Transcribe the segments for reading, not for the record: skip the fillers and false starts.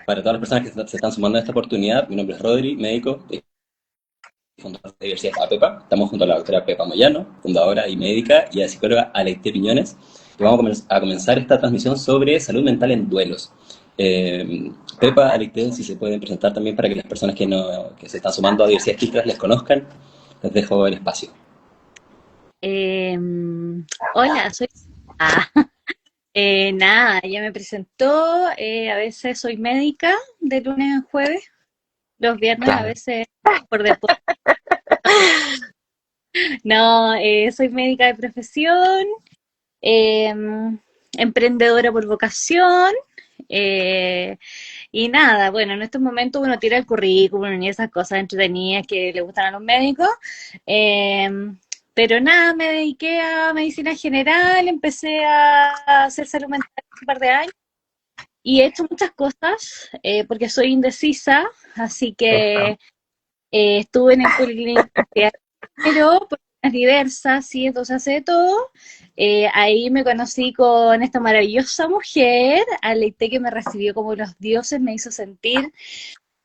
Para todas las personas que se están sumando a esta oportunidad, mi nombre es Rodri, médico y fundador de la Universidad APEPA. Estamos junto a la doctora Pepa Moyano, fundadora y médica, y a la psicóloga Aleite Piñones, que vamos a comenzar esta transmisión sobre salud mental en duelos. Pepa, Aleite, si se pueden presentar también para que las personas que se están sumando a Diversidad Químicas les conozcan, les dejo el espacio. Hola, soy... Ah, nada, ya me presentó. A veces soy médica de lunes a jueves, los viernes a Claro. veces por deporte. No, soy médica de profesión, em, emprendedora por vocación. eh, y nada, bueno, en estos momentos uno tira el currículum y esas cosas entretenidas que le gustan a los médicos. Pero nada, me dediqué a medicina general, empecé a hacer salud mental hace un par de años y he hecho muchas cosas porque soy indecisa, así que Ajá. estuve en el Policlínico pero por razones diversas, sí, entonces hace de todo. Ahí me conocí con esta maravillosa mujer, Aleite, que me recibió como los dioses, me hizo sentir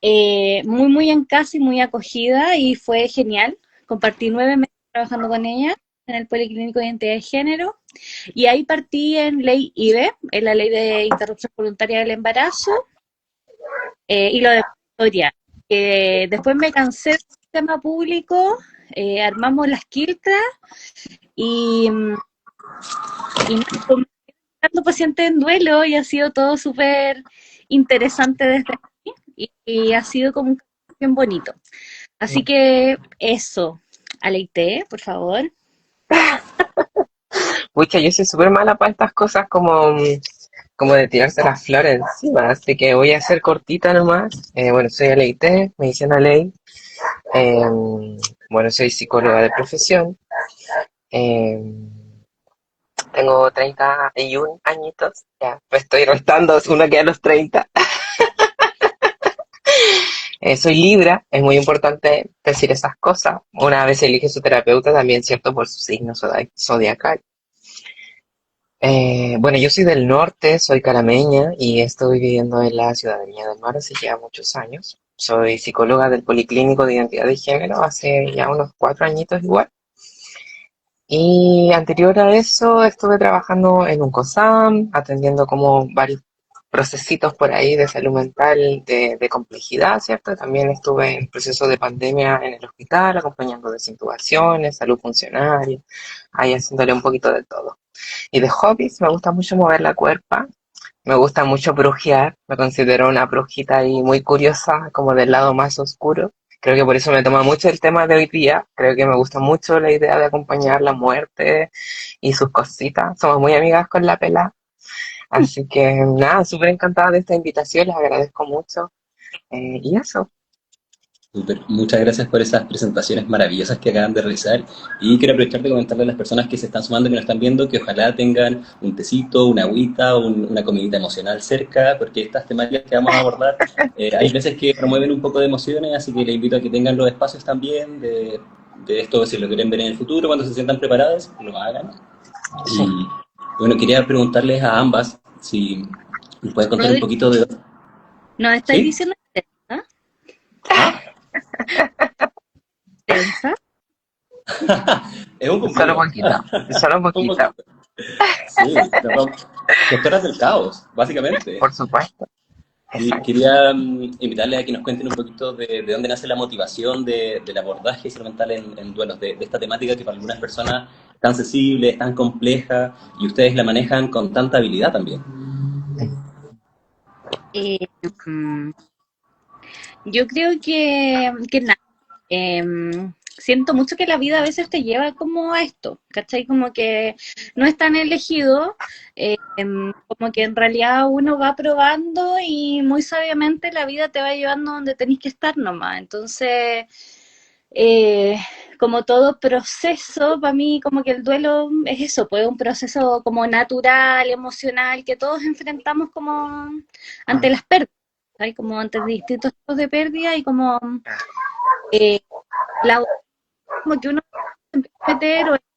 muy, muy en casa y muy acogida y fue genial. Compartí 9 meses trabajando con ella en el Policlínico de Identidad de Género y ahí partí en ley IBE, en la ley de interrupción voluntaria del embarazo y lo de historia. Después me cansé del sistema público, armamos las quiltras y, y nada, pues, dando pacientes en duelo y ha sido todo súper interesante desde ahí y ha sido como un cambio bien bonito. Así que eso, Aleite, por favor. Pucha, yo soy súper mala para estas cosas como, como de tirarse las flores encima, así que voy a ser cortita nomás. Bueno, soy Aleite, medicina ley. Eh, bueno, soy psicóloga de profesión. Eh, tengo 31 añitos, ya, me estoy restando uno que a los 30. Soy Libra, es muy importante decir esas cosas. Una vez elige su terapeuta también, ¿cierto? Por su signo zodiacal. Bueno, yo soy del norte, soy carameña y estoy viviendo en la ciudad de Viña del Mar hace ya muchos años. Soy psicóloga del Policlínico de Identidad de Género hace ya unos 4 añitos igual. Y anterior a eso estuve trabajando en un COSAM, atendiendo como varios procesitos por ahí de salud mental de complejidad, ¿cierto? También estuve en proceso de pandemia en el hospital, acompañando desintubaciones, salud funcional, ahí haciéndole un poquito de todo. Y de hobbies, me gusta mucho mover la cuerpa, me gusta mucho brujear, me considero una brujita ahí muy curiosa, como del lado más oscuro. Creo que por eso me toma mucho el tema de hoy día. Creo que me gusta mucho la idea de acompañar la muerte y sus cositas. Somos muy amigas con la pela. Así que nada, súper encantada de esta invitación, les agradezco mucho. Y eso. Súper. Muchas gracias por esas presentaciones maravillosas que acaban de realizar y quiero aprovechar de comentarle a las personas que se están sumando, que nos están viendo, que ojalá tengan un tecito, una agüita, una comidita emocional cerca, porque estas temáticas que vamos a abordar, hay veces que promueven un poco de emociones, así que les invito a que tengan los espacios también de esto, si lo quieren ver en el futuro, cuando se sientan preparadas, lo hagan. Sí. Y bueno, quería preguntarles a ambas si nos pueden contar un Rodri, poquito de... ¿nos estáis ¿Sí? diciendo tensa? ¿Ah? ¿Tensa? Es un Solo cumplido. poquito, solo Un poquito, poquito. Sí, gestoras del caos, básicamente. por supuesto. Y Exacto. quería invitarle a que nos cuenten un poquito de dónde nace la motivación del abordaje mental en duelos, de esta temática que para algunas personas es tan sensible, es tan compleja, y ustedes la manejan con tanta habilidad también. Eh, mm, yo creo que nada. Siento mucho que la vida a veces te lleva como a esto, ¿cachai? Como que no es tan elegido, como que en realidad uno va probando y muy sabiamente la vida te va llevando donde tenés que estar nomás. Entonces, eh, como todo proceso, para mí como que el duelo es eso, pues un proceso como natural, emocional, que todos enfrentamos como ante las pérdidas, ¿cachai? Como ante distintos tipos de pérdida y como eh, la como que uno se empieza a meter o está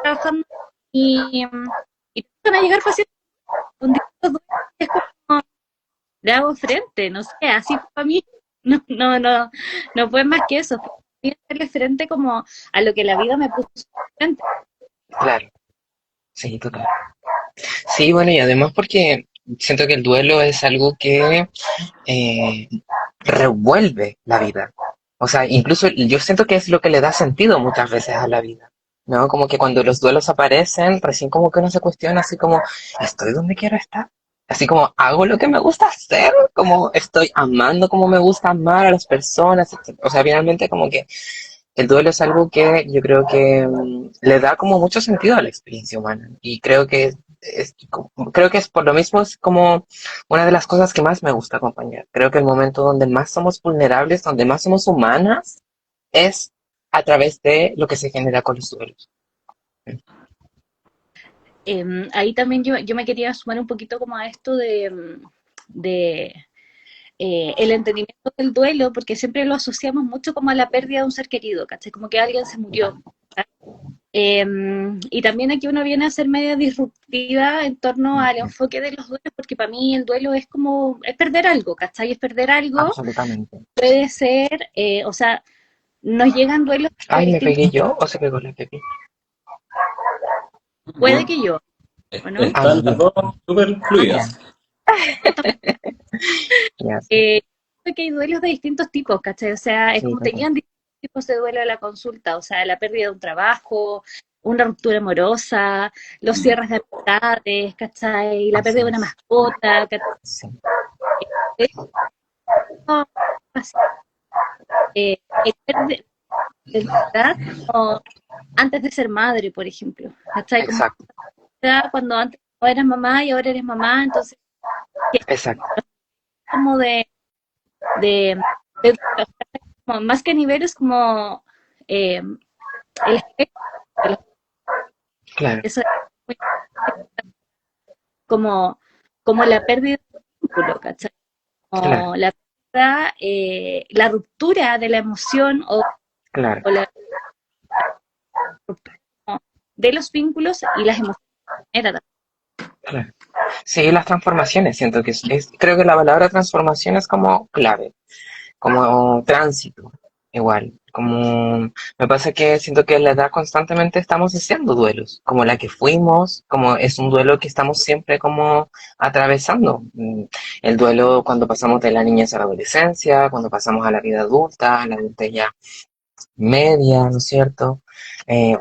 trabajando y, y empiezan a llegar pacientes con distintos duelos, y es como le hago frente, no sé, así fue para mí. No, no, no, no fue más que eso, fue hacerle frente como a lo que la vida me puso frente. Claro, sí, total. Sí, bueno, y además porque siento que el duelo es algo que eh, revuelve la vida. O sea, incluso yo siento que es lo que le da sentido muchas veces a la vida, ¿no? Como que cuando los duelos aparecen, recién como que uno se cuestiona así como, ¿estoy donde quiero estar? Así como, ¿hago lo que me gusta hacer? Como estoy amando como me gusta amar a las personas, etcétera. O sea, finalmente como que el duelo es algo que yo creo que le da como mucho sentido a la experiencia humana. Y creo que es por lo mismo es como una de las cosas que más me gusta acompañar. Creo que el momento donde más somos vulnerables, donde más somos humanas, es a través de lo que se genera con los duelos. Ahí también yo me quería sumar un poquito como a esto de el entendimiento del duelo, porque siempre lo asociamos mucho como a la pérdida de un ser querido, ¿cachai? Como que alguien se murió. Eh, y también aquí uno viene a ser media disruptiva en torno al enfoque de los duelos, porque para mí el duelo es como, es perder algo, ¿cachai? Es perder algo, Absolutamente. puede ser, o sea, nos llegan duelos de Ay, ¿me distintos, pegué yo o se pegó la Pepi? puede que yo, ¿o no? Ah, Están las ya. dos súper Ah, ya. fluidas. Ya, sí. Eh, Creo que hay duelos de distintos tipos, ¿cachai? O sea, es Sí, como tenían distintos tipos de duelo a la consulta, o sea, la pérdida de un trabajo, una ruptura amorosa, los cierres de amistades, ¿cachai? La así pérdida de una es. mascota, ¿cachai? Sí, No, así, el edad como antes de ser madre, por ejemplo, ¿cachai? Como exacto, cuando antes no eras mamá y ahora eres mamá, entonces, exacto. como de, de como más que niveles, como eh, el efecto de Claro, eso es muy como, como la pérdida de vínculo, ¿cachai? claro, Como la pérdida, la ruptura de la emoción claro, o la ruptura de los vínculos y las emociones. claro. Sí, las transformaciones, siento que creo que la palabra transformación es como clave, como tránsito, igual, como me pasa que siento que en la edad constantemente estamos haciendo duelos, como la que fuimos, como es un duelo que estamos siempre como atravesando. El duelo cuando pasamos de la niñez a la adolescencia, cuando pasamos a la vida adulta, a la adultez ya media, ¿no es cierto?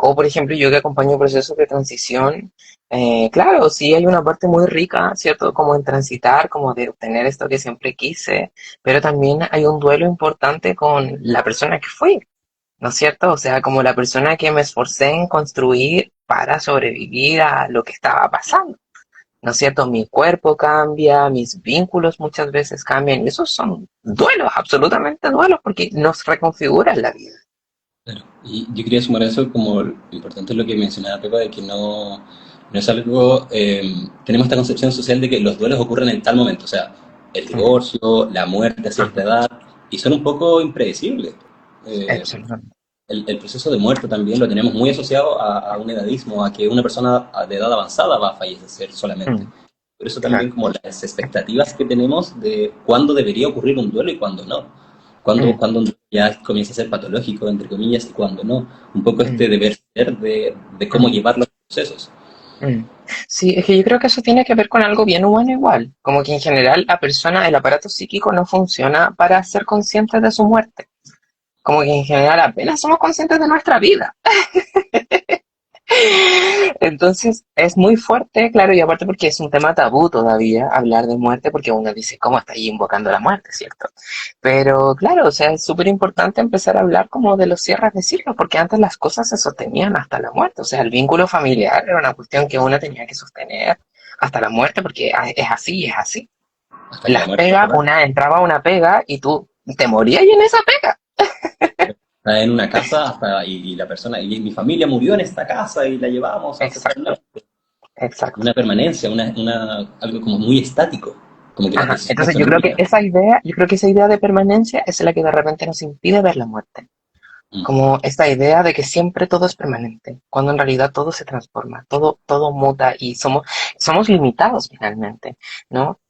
O por ejemplo, yo que acompaño procesos de transición, claro, sí hay una parte muy rica, ¿cierto? Como en transitar, como de obtener esto que siempre quise, pero también hay un duelo importante con la persona que fui, ¿no es cierto? O sea, como la persona que me esforcé en construir para sobrevivir a lo que estaba pasando. ¿No es cierto? Mi cuerpo cambia, mis vínculos muchas veces cambian, y esos son duelos, absolutamente duelos, porque nos reconfiguran la vida. Claro. Y yo quería sumar a eso como lo importante es lo que mencionaba Pepa, de que no es algo, tenemos esta concepción social de que los duelos ocurren en tal momento, o sea, el Ujú, divorcio, la muerte a cierta ujú. edad, y son un poco impredecibles. Eh, Absolutamente. el proceso de muerte también lo tenemos muy asociado a un edadismo, a que una persona de edad avanzada va a fallecer solamente. Mm, Por eso también claro. como las expectativas que tenemos de cuándo debería ocurrir un duelo y cuándo no. Cuándo, Mm, cuándo un duelo ya comienza a ser patológico, entre comillas, y cuándo no. Un poco mm, este deber ser de cómo mm, llevar los procesos. mm. Sí, es que yo creo que eso tiene que ver con algo bien humano igual. Como que en general la persona, el aparato psíquico no funciona para ser consciente de su muerte. Como que en general apenas somos conscientes de nuestra vida. Entonces es muy fuerte, claro, y aparte porque es un tema tabú todavía hablar de muerte, porque uno dice, ¿cómo está ahí invocando la muerte, cierto? Pero claro, o sea, es súper importante empezar a hablar como de los cierres de ciclos, porque antes las cosas se sostenían hasta la muerte, o sea, el vínculo familiar era una cuestión que uno tenía que sostener hasta la muerte, porque es así, es así. Hasta que la Las muerte pegas, separa. una entraba a una pega y tú te morías y en esa pega. Está en una casa y la persona, y mi familia murió en esta casa y la llevamos Exacto, ancestralmente. exacto. Una permanencia, algo como muy estático, como que las Ajá. decisiones Entonces son únicas. yo creo que esa idea de permanencia es la que de repente nos impide ver la muerte. Mm. Como esta idea de que siempre todo es permanente, cuando en realidad todo se transforma, todo muta y somos limitados finalmente, ¿no?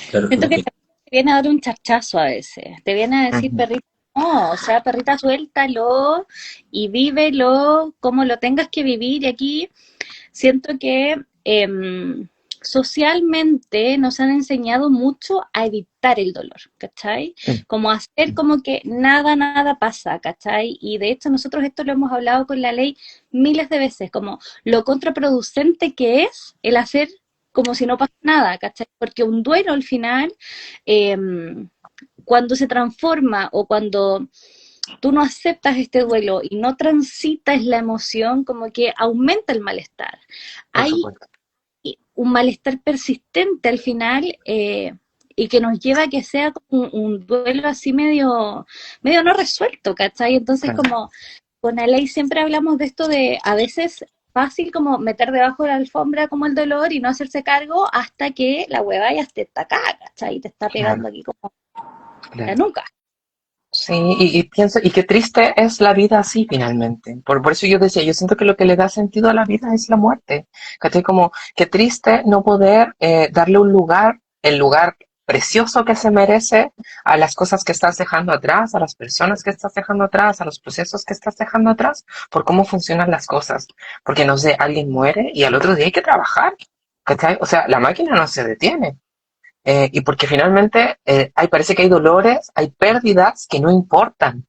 Claro, Siento que porque te viene a dar un charchazo a veces, te viene a decir, Ujú. perrita, no, o sea, perrita, suéltalo y vívelo como lo tengas que vivir. Y aquí siento que socialmente nos han enseñado mucho a evitar el dolor, ¿cachai? Mm, Como hacer como que nada, nada pasa, ¿cachai? Y de hecho nosotros esto lo hemos hablado con la ley miles de veces, como lo contraproducente que es el hacer como si no pasa nada, ¿cachai? Porque un duelo al final, eh, cuando se transforma o cuando tú no aceptas este duelo y no transitas la emoción, como que aumenta el malestar. por Hay supuesto. un malestar persistente al final, y que nos lleva a que sea como un duelo así medio no resuelto, ¿cachai? Entonces Claro. como con la ley siempre hablamos de esto de a veces fácil como meter debajo de la alfombra como el dolor y no hacerse cargo hasta que la hueva ya te está acá, ¿cachai? Y te está pegando Claro, aquí como la claro. nuca. Sí, y pienso, y qué triste es la vida así finalmente. Por eso yo decía, yo siento que lo que le da sentido a la vida es la muerte. ¿Cachai? Como qué triste no poder darle un lugar, el lugar precioso que se merece a las cosas que estás dejando atrás, a las personas que estás dejando atrás, a los procesos que estás dejando atrás, por cómo funcionan las cosas. Porque no sé, alguien muere y al otro día hay que trabajar. ¿Cachai? O sea, la máquina no se detiene. Y porque finalmente parece que hay dolores, hay pérdidas que no importan.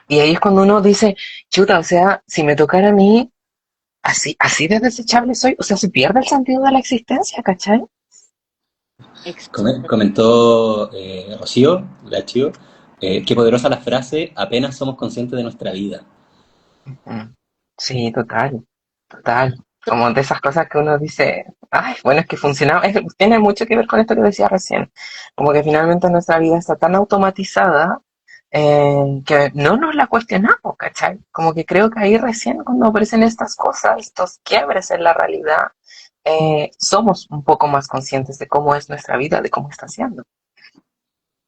Y ahí es cuando uno dice, chuta, o sea, si me tocara a mí, así de desechable soy, o sea, se pierde el sentido de la existencia, ¿cachai? comentó Rocío, la Chio, qué poderosa la frase, apenas somos conscientes de nuestra vida. Mm. Sí, total, total. Como de esas cosas que uno dice, ay, bueno, es que funcionaba, tiene mucho que ver con esto que decía recién, como que finalmente nuestra vida está tan automatizada que no nos la cuestionamos, ¿cachai? Como que creo que ahí recién cuando aparecen estas cosas, estos quiebres en la realidad, somos un poco más conscientes de cómo es nuestra vida, de cómo está siendo.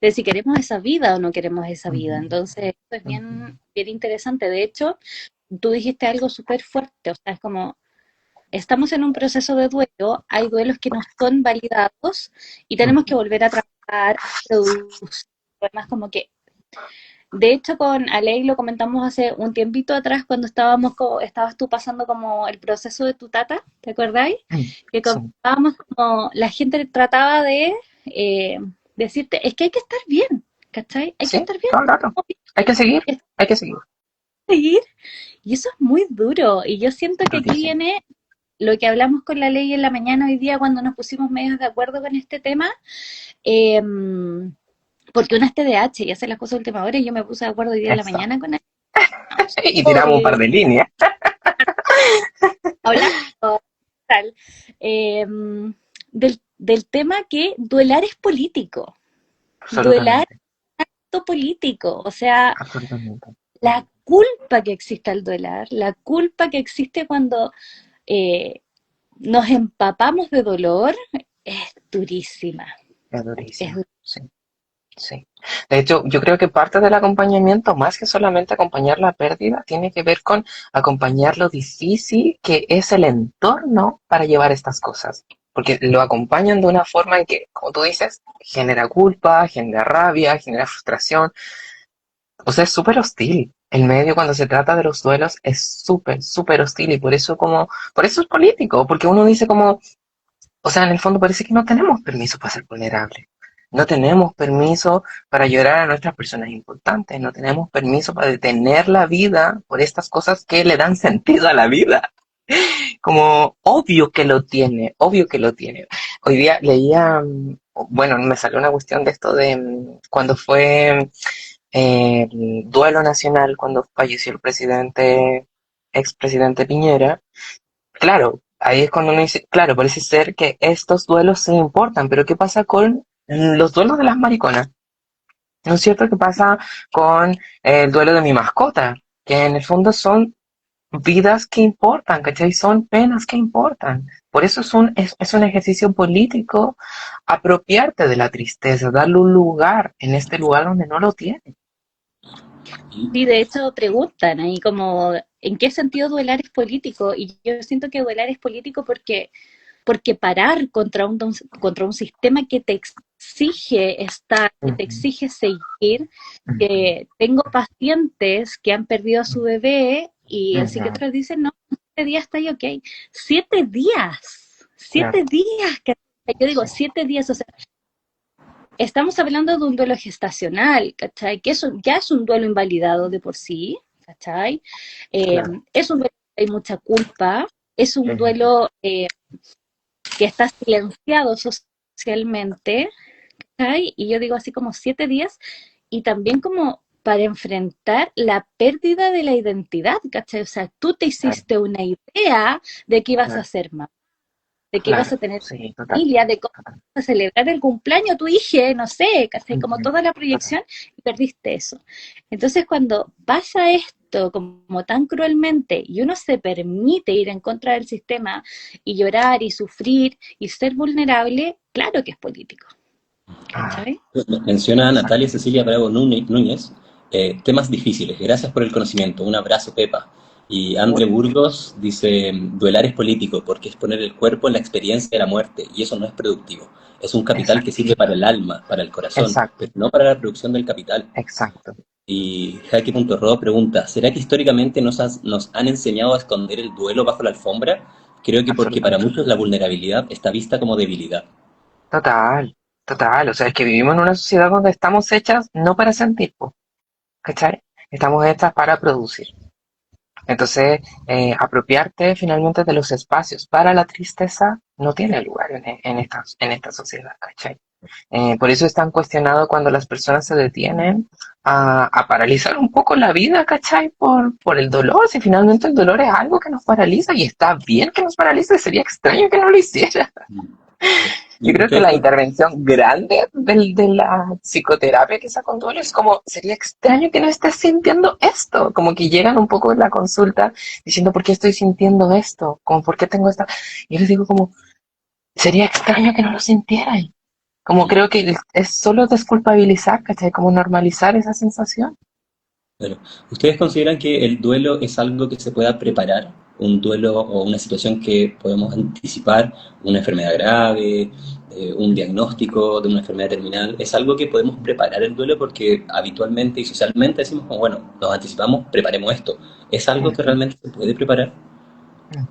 De si queremos esa vida o no queremos esa vida. Ujú, Entonces, esto es ujú, bien interesante. De hecho, tú dijiste algo súper fuerte, o sea, es como, estamos en un proceso de duelo, hay duelos que no son validados y tenemos que ujú. volver a trabajar, a producir, además como que, de hecho con Alei lo comentamos hace un tiempito atrás cuando estabas tú pasando como el proceso de tu tata, ¿te acordáis? Mm, Que sí, comentábamos como la gente trataba de eh, decirte, es que hay que estar bien, ¿cachai? Hay que sí, estar bien, todo el rato. Hay que seguir, hay que seguir. seguir. Y eso es muy duro. Y yo siento que aquí Durísimo. viene lo que hablamos con la ley en la mañana hoy día cuando nos pusimos medios de acuerdo con este tema, eh, porque una es TDAH y hace las cosas a última hora y yo me puse de acuerdo hoy día en la Eso. mañana con él. Y tiramos un par de líneas. Hablando tal, eh, del tema que duelar es político. Duelar Absolutamente, es acto político. O sea, absolutamente. la culpa que existe al duelar, la culpa que existe cuando eh, nos empapamos de dolor es durísima. Es Es durísimo. Sí, sí. De hecho, yo creo que parte del acompañamiento, más que solamente acompañar la pérdida, tiene que ver con acompañar lo difícil que es el entorno para llevar estas cosas. Porque lo acompañan de una forma en que, como tú dices, genera culpa, genera rabia, genera frustración. O sea, es súper hostil. El medio cuando se trata de los duelos es súper, súper hostil y por eso es político, porque uno dice como, o sea, en el fondo parece que no tenemos permiso para ser vulnerables. No tenemos permiso para llorar a nuestras personas importantes. No tenemos permiso para detener la vida por estas cosas que le dan sentido a la vida. Como obvio que lo tiene, obvio que lo tiene. Hoy día leía, bueno, me salió una cuestión de esto de cuando fue el duelo nacional, cuando falleció el presidente, expresidente Piñera. Claro, ahí es cuando uno dice, claro, parece ser que estos duelos sí importan, pero ¿qué pasa con los duelos de las mariconas? ¿No es cierto? ¿Qué pasa con el duelo de mi mascota? Que en el fondo son vidas que importan, ¿cachai? Son penas que importan. Por eso es un ejercicio político apropiarte de la tristeza, darle un lugar en este lugar donde no lo tiene. Y Sí, de hecho preguntan ahí como, ¿en qué sentido duelar es político? Y yo siento que duelar es político porque porque parar contra un sistema que te exige estar, que te exige seguir, que tengo pacientes que han perdido a su bebé y el psiquiatra dice, no, 7 días está ahí, ok. 7 días, Claro, 7 días, yo digo 7 días, o sea, estamos hablando de un duelo gestacional, ¿cachai? Que eso ya es un duelo invalidado de por sí, ¿cachai? claro. Es un duelo que hay mucha culpa, es un duelo que está silenciado socialmente, ¿cachai? Y yo digo así como 7 días, y también como para enfrentar la pérdida de la identidad, ¿cachai? O sea, tú te Claro, hiciste una idea de que ibas a claro, ser mamá, de que ibas claro, a tener sí, total, familia, de cómo total. vas a celebrar el cumpleaños de tu hija, no sé, ¿cachai? Como Ujú, toda la total. proyección, y perdiste eso. Entonces, cuando pasa esto como tan cruelmente y uno se permite ir en contra del sistema y llorar y sufrir y ser vulnerable, claro que es político, Ah, ¿cachai? Menciona a Natalia exacto. Cecilia Bravo Núñez, temas difíciles, gracias por el conocimiento, un abrazo Pepa. Y Andre Burgos dice, duelar es político porque es poner el cuerpo en la experiencia de la muerte y eso no es productivo. Es un capital que Exacto, sirve para el alma, para el corazón, pero exacto, no para la producción del capital. exacto. Y Jaque.ro pregunta, ¿será que históricamente nos han enseñado a esconder el duelo bajo la alfombra? Creo que porque para Absolutamente. muchos la vulnerabilidad está vista como debilidad. Total, total. O sea, es que vivimos en una sociedad donde estamos hechas no para sentir, po, ¿cachai? Estamos hechas para producir. Entonces, apropiarte finalmente de los espacios para la tristeza no tiene lugar en esta sociedad, ¿cachai? Por eso es tan cuestionado cuando las personas se detienen a paralizar un poco la vida, ¿cachai? Por el dolor, si finalmente el dolor es algo que nos paraliza y está bien que nos paralice, sería extraño que no lo hiciera. Yo Y creo que ustedes, la intervención grande de la psicoterapia que con duelo es como, sería extraño que no estés sintiendo esto, como que llegan un poco en la consulta diciendo, ¿por qué estoy sintiendo esto? Como, ¿por qué tengo esta? Y yo les digo como, sería extraño que no lo sintieran. Como creo que es solo desculpabilizar, ¿cachai? Como normalizar esa sensación. bueno, ¿ustedes consideran que el duelo es algo que se pueda preparar? ¿Un duelo o una situación que podemos anticipar? ¿Una enfermedad grave? ¿Un diagnóstico de una enfermedad terminal? ¿Es algo que podemos preparar el duelo? Porque habitualmente y socialmente decimos, como, bueno, nos anticipamos, preparemos esto. ¿Es algo Mm, que realmente se puede preparar? mm,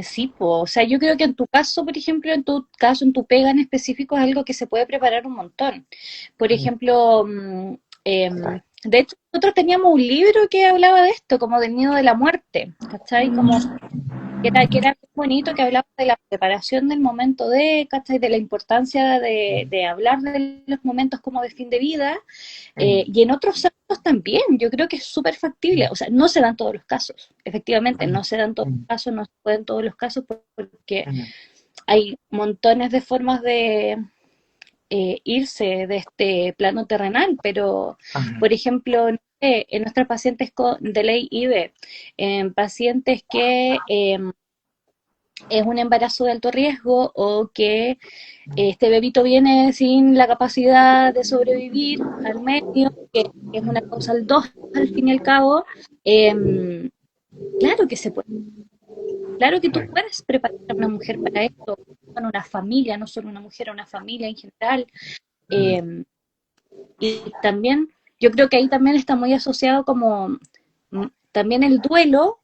Sí, po. O sea, yo creo que en tu caso, por ejemplo, en tu caso, en tu pega en específico, es algo que se puede preparar un montón. Por mm, ejemplo, de hecho, nosotros teníamos un libro que hablaba de esto, como del miedo de la muerte, ¿cachai? Como que era muy bonito, que hablaba de la preparación del momento de, ¿cachai? De la importancia de hablar de los momentos como de fin de vida, mm, y en otros ámbitos también, yo creo que es súper factible, o sea, no se dan todos los casos, efectivamente, mm, no se dan todos mm, los casos, no se pueden todos los casos porque mm, hay montones de formas de irse de este plano terrenal, pero, mm, por ejemplo, no sé, en nuestros pacientes con delay IB, en pacientes que es un embarazo de alto riesgo o que este bebito viene sin la capacidad de sobrevivir al medio, que es una causal 2 al fin y al cabo, eh, claro que se puede, claro que tú claro, puedes preparar a una mujer para esto, con una familia, no solo una mujer, una familia en general. mm, eh, y también, yo creo que ahí también está muy asociado como también el duelo,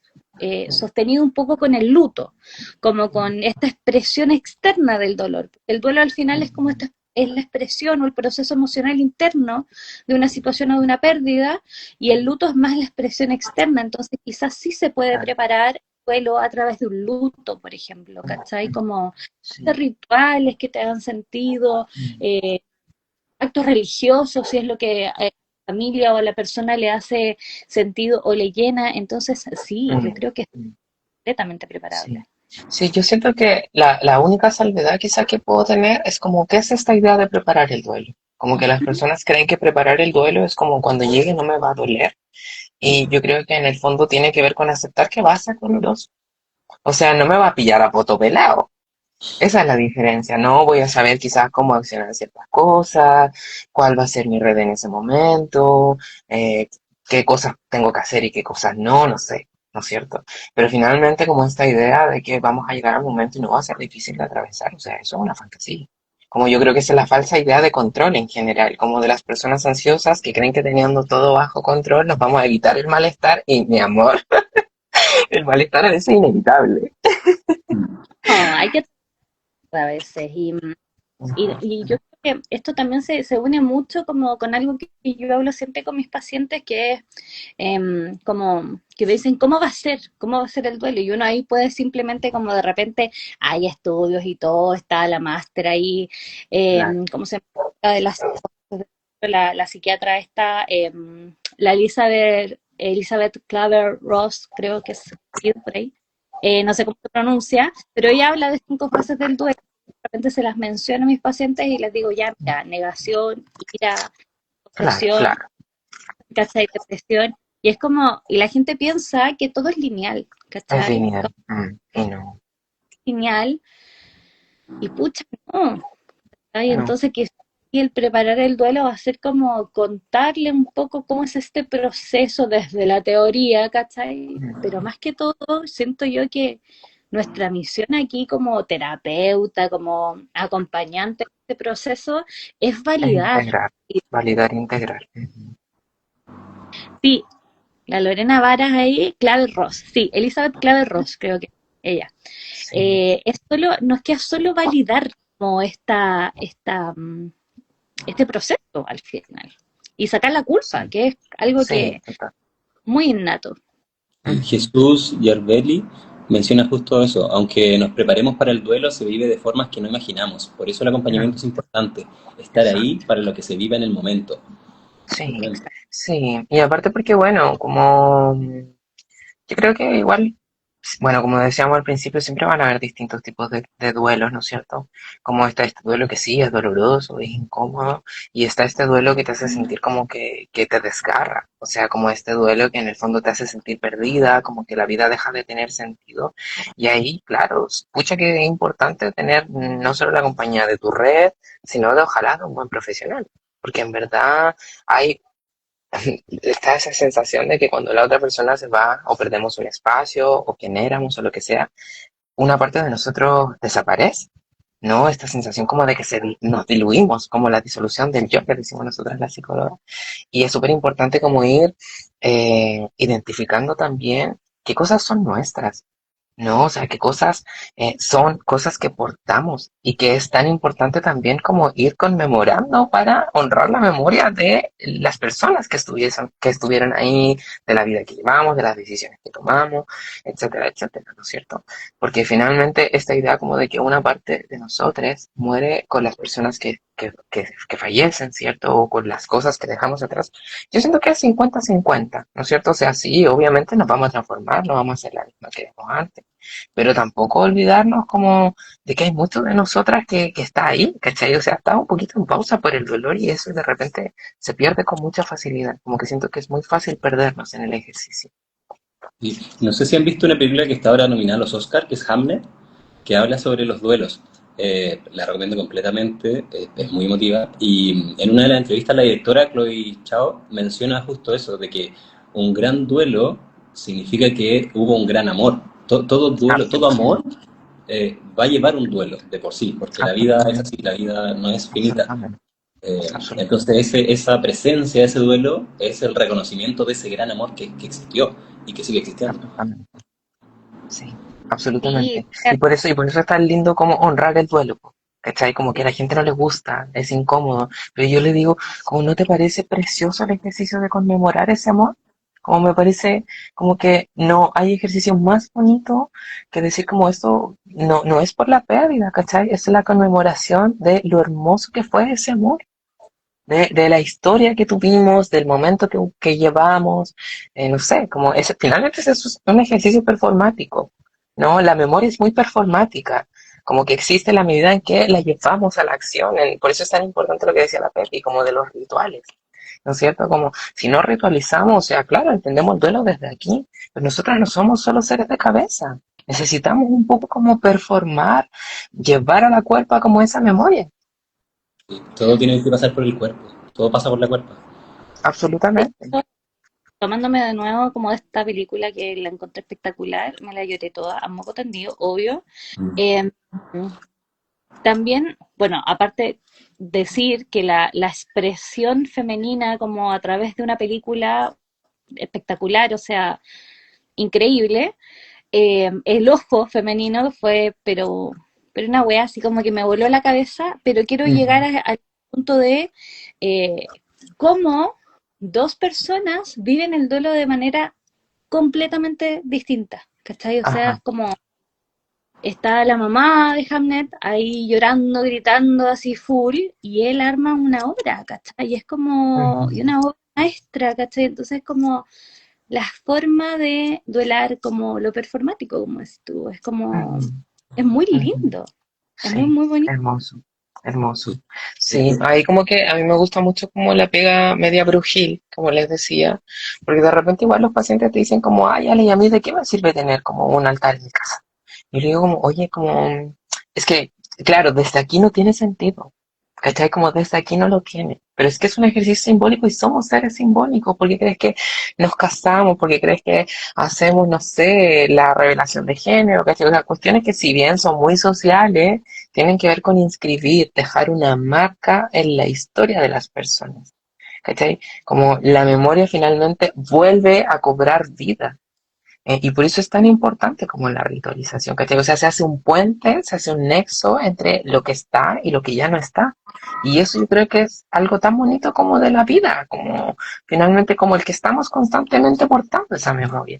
sostenido un poco con el luto, como con esta expresión externa del dolor. El duelo al final es como esta es la expresión o el proceso emocional interno de una situación o de una pérdida, y el luto es más la expresión externa, entonces quizás sí se puede claro, preparar el duelo a través de un luto, por ejemplo, ¿cachai? Como sí, rituales que te hagan sentido, mm, eh, actos religiosos, si es lo que a la familia o a la persona le hace sentido o le llena, entonces sí, yo mm, creo que es mm, completamente preparable. sí. Sí, yo siento que la única salvedad quizá que puedo tener es como, ¿qué es esta idea de preparar el duelo? Como que las Ujú. personas creen que preparar el duelo es como cuando llegue no me va a doler. Y yo creo que en el fondo tiene que ver con aceptar que va a ser doloroso. O sea, no me va a pillar a poto pelado. Esa es la diferencia. No voy a saber quizás cómo accionar ciertas cosas, cuál va a ser mi red en ese momento, qué cosas tengo que hacer y qué cosas no, no sé. ¿no es cierto? Pero finalmente como esta idea de que vamos a llegar a un momento y no va a ser difícil de atravesar, o sea, eso es una fantasía. Como yo creo que esa es la falsa idea de control en general, como de las personas ansiosas que creen que teniendo todo bajo control nos vamos a evitar el malestar y mi amor, el malestar a veces es inevitable. No, hay que a veces. Ujú. Y yo creo que esto también se une mucho como con algo que yo hablo siempre con mis pacientes, que es como que me dicen, ¿cómo va a ser el duelo? Y uno ahí puede simplemente como de repente, hay estudios y todo, está la máster ahí, Claro, ¿cómo se llama? De la psiquiatra esta, la Elizabeth Claver Ross, creo que es por ahí, no sé cómo se pronuncia, pero ella habla de 5 fases del duelo. De repente se las menciono a mis pacientes y les digo, ya, mira, negación, ira, claro, posesión, claro. ¿cachai? Depresión. Y es como, y la gente piensa que todo es lineal, Es ¿cachai? lineal. Todo Y no, es lineal, y pucha, no. ¿Cachai? no. Entonces, que y el preparar el duelo va a ser como contarle un poco cómo es este proceso desde la teoría, ¿cachai? Pero Mm. más que todo, siento yo que nuestra misión aquí como terapeuta, como acompañante de este proceso, es Es validar. integrar, Y validar e integrar. Ujú. sí, la Lorena Varas ahí, Clave Ross, sí, Elizabeth Clave Ross, creo que ella. Sí, Nos queda solo validar como este proceso al final y sacar la culpa, sí, que es algo sí, que total. muy innato. Y Ujú. Jesús Yardelli menciona justo eso, aunque nos preparemos para el duelo, se vive de formas que no imaginamos. Por eso el acompañamiento No, es importante, estar ahí exacto. para lo que se vive en el momento. Sí, Totalmente. sí. Y aparte porque, bueno, como yo creo que igual, bueno, como decíamos al principio, siempre van a haber distintos tipos de duelos, ¿no es cierto? Como está este duelo que sí es doloroso, es incómodo, y está este duelo que te hace sentir como que te desgarra, o sea, como este duelo que en el fondo te hace sentir perdida, como que la vida deja de tener sentido. Y ahí, claro, pucha que es importante tener no solo la compañía de tu red, sino de ojalá de un buen profesional, porque en verdad hay está esa sensación de que cuando la otra persona se va o perdemos un espacio o quién éramos o lo que sea, una parte de nosotros desaparece, ¿no? Esta sensación como de que nos diluimos, como la disolución del yo que decimos nosotras las psicólogas. Y es súper importante como ir identificando también qué cosas son nuestras, no, o sea, qué cosas son cosas que portamos y que es tan importante también como ir conmemorando para honrar la memoria de las personas que estuvieron ahí, de la vida que llevamos, de las decisiones que tomamos, etcétera, etcétera, ¿no es cierto? Porque finalmente esta idea como de que una parte de nosotros muere con las personas que fallecen, ¿cierto? O con las cosas que dejamos atrás. Yo siento que es 50-50, ¿no es cierto? O sea, sí, obviamente nos vamos a transformar, no vamos a ser la misma que éramos antes, pero tampoco olvidarnos como de que hay mucho de nosotras que está ahí, ¿cachai? O sea, está un poquito en pausa por el dolor y eso de repente se pierde con mucha facilidad, como que siento que es muy fácil perdernos en el ejercicio. Y no sé si han visto una película que está ahora nominada a los Oscar, que es Hamlet, que habla sobre los duelos. La recomiendo completamente, es muy emotiva. Y en una de las entrevistas la directora, Chloe Chao, menciona justo eso, de que un gran duelo significa que hubo un gran amor. Todo duelo, todo amor Absolutamente, va a llevar un duelo de por sí, porque la vida es absolutamente, así, la vida no es finita. absolutamente, Entonces absolutamente, esa presencia, ese duelo, es el reconocimiento de ese gran amor que existió y que sigue existiendo. absolutamente, sí, Sí, absolutamente. Y por eso es tan lindo como honrar el duelo, po, ¿cachai? Como que a la gente no le gusta, es incómodo, pero yo le digo, como no te parece precioso el ejercicio de conmemorar ese amor, como me parece como que no hay ejercicio más bonito que decir como esto no es por la pérdida, ¿cachai? Es la conmemoración de lo hermoso que fue ese amor, de la historia que tuvimos, del momento que llevamos, no sé, como ese, finalmente es un ejercicio performático, ¿no? La memoria es muy performática, como que existe la medida en que la llevamos a la acción, por eso es tan importante lo que decía la Pepi, como de los rituales, ¿no es cierto? Como si no ritualizamos, o sea, claro, entendemos el duelo desde aquí, pero nosotros no somos solo seres de cabeza, necesitamos un poco como performar, llevar a la cuerpa como esa memoria, Y todo tiene que pasar por el cuerpo, todo pasa por la cuerpo. absolutamente. tomándome de nuevo como de esta película que la encontré espectacular, me la lloré toda, a moco tendido, obvio. Mm. Eh, También, bueno, aparte decir que la expresión femenina como a través de una película espectacular, o sea, increíble, el ojo femenino fue, pero una wea así como que me voló la cabeza, pero quiero llegar Ujú, al punto de eh, cómo dos personas viven el duelo de manera completamente distinta, ¿cachai? O sea, es ajá, como está la mamá de Hamnet ahí llorando, gritando así full, y él arma una obra, ¿cachai? Y es como, y ujú, una obra maestra, ¿cachai? Entonces como la forma de duelar como lo performático, como es tú, es como, ujú, es muy ujú. lindo, es muy, Sí, muy bonito. hermoso, hermoso. Es Sí, ahí como que a mí me gusta mucho como la pega media brujil, como les decía, porque de repente igual los pacientes te dicen como, ay, Ale, ¿y a mí de qué me sirve tener como un altar en mi casa? Y le digo como, oye, como, es que, claro, desde aquí no tiene sentido, ¿cachai? Como desde aquí no lo tiene, pero es que es un ejercicio simbólico y somos seres simbólicos. ¿Por qué crees que nos casamos? ¿Por qué crees que hacemos, no sé, la revelación de género? ¿Cachai? O sea, cuestiones que si bien son muy sociales, tienen que ver con inscribir, dejar una marca en la historia de las personas, ¿cachai? Como la memoria finalmente vuelve a cobrar vida. Y por eso es tan importante como la ritualización, ¿cachai? O sea, se hace un puente, se hace un nexo entre lo que está y lo que ya no está. Y eso yo creo que es algo tan bonito como de la vida, como finalmente como el que estamos constantemente portando esa memoria.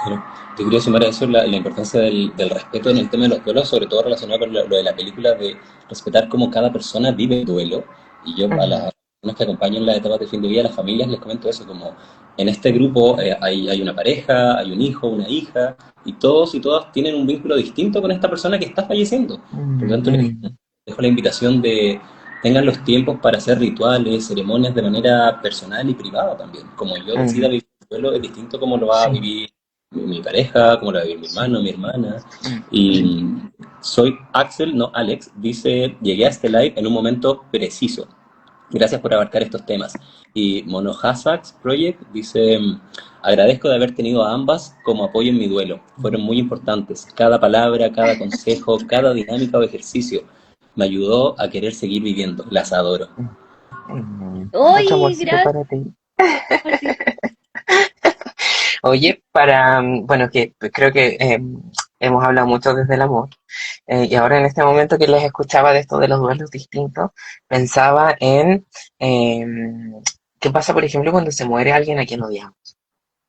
Claro. Yo quería sumar a eso la importancia del respeto en el tema de los duelos, sobre todo relacionado con lo de la película, de respetar cómo cada persona vive el duelo. Y yo a Ujú, las personas que acompañan las etapas de fin de vida, a las familias, les comento eso, como en este grupo hay una pareja, hay un hijo, una hija, y todos y todas tienen un vínculo distinto con esta persona que está falleciendo. Por lo tanto, les ujú, dejo la invitación de tengan los tiempos para hacer rituales, ceremonias de manera personal y privada también. Como yo decida ujú. vivir el duelo, es distinto como lo va a Sí. vivir mi pareja, cómo la va a vivir mi Sí. hermano, mi hermana. Sí. Y soy Axel, no Alex, dice, llegué a este live en un momento preciso. Gracias por abarcar estos temas. Y Monohasax Project dice, agradezco de haber tenido a ambas como apoyo en mi duelo. Fueron muy importantes. Cada palabra, cada consejo, cada dinámica o ejercicio me ayudó a querer seguir viviendo. Las adoro. Mucho ¡Uy, amorcito gracias! para ti. Oye, bueno, que creo que hemos hablado mucho desde el amor, y ahora en este momento que les escuchaba de esto de los duelos distintos, pensaba en eh, qué pasa, por ejemplo, cuando se muere alguien a quien odiamos,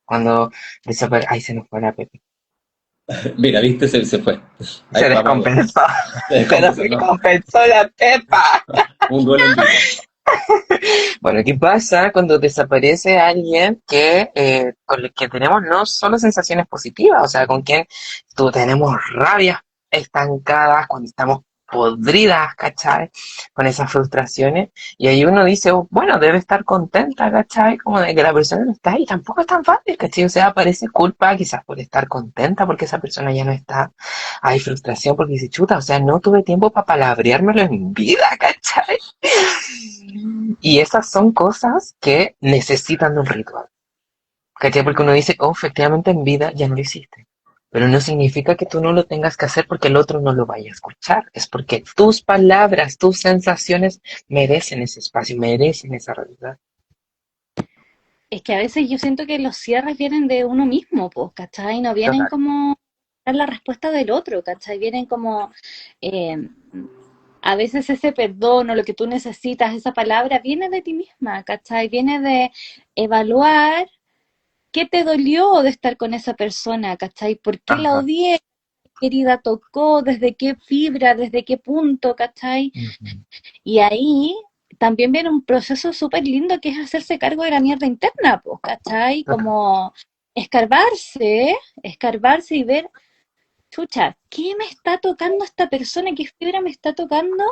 cuando desaparece, ay, se nos fue la Pepe, Mira, viste, se fue. Ahí se vamos de nuevo. descompensó, Se se descompensó, ¿no? descompensó la Pepa. Un duelo en vivo. Bueno, ¿qué pasa cuando desaparece alguien que con el que tenemos no solo sensaciones positivas, o sea, con quien tú tenemos rabias estancadas, cuando estamos podridas, ¿cachai? Con esas frustraciones, y ahí uno dice, oh, bueno, debe estar contenta, ¿cachai? Como de que la persona no está y tampoco es tan fácil, ¿cachai? O sea, parece culpa quizás por estar contenta porque esa persona ya no está, hay frustración porque dice, chuta, o sea, no tuve tiempo para palabreármelo en vida, ¿cachai? Y esas son cosas que necesitan de un ritual. ¿Cachai? Porque uno dice, oh, efectivamente en vida ya no lo hiciste. Pero no significa que tú no lo tengas que hacer porque el otro no lo vaya a escuchar. Es porque tus palabras, tus sensaciones merecen ese espacio, merecen esa realidad. Es que a veces yo siento que los cierres vienen de uno mismo, pues, ¿cachai? No vienen Total. como dar la respuesta del otro, ¿cachai? Vienen como, eh, a veces ese perdón o lo que tú necesitas, esa palabra, viene de ti misma, ¿cachai? Viene de evaluar qué te dolió de estar con esa persona, ¿cachai? ¿Por qué la Ajá. odié? ¿Qué herida tocó? ¿Desde qué fibra? ¿Desde qué punto? ¿Cachai? Ujú. Y ahí también viene un proceso súper lindo que es hacerse cargo de la mierda interna, pues, ¿cachai? Total. Como escarbarse, escarbarse y ver, chucha, ¿qué me está tocando esta persona? ¿Qué fibra me está tocando?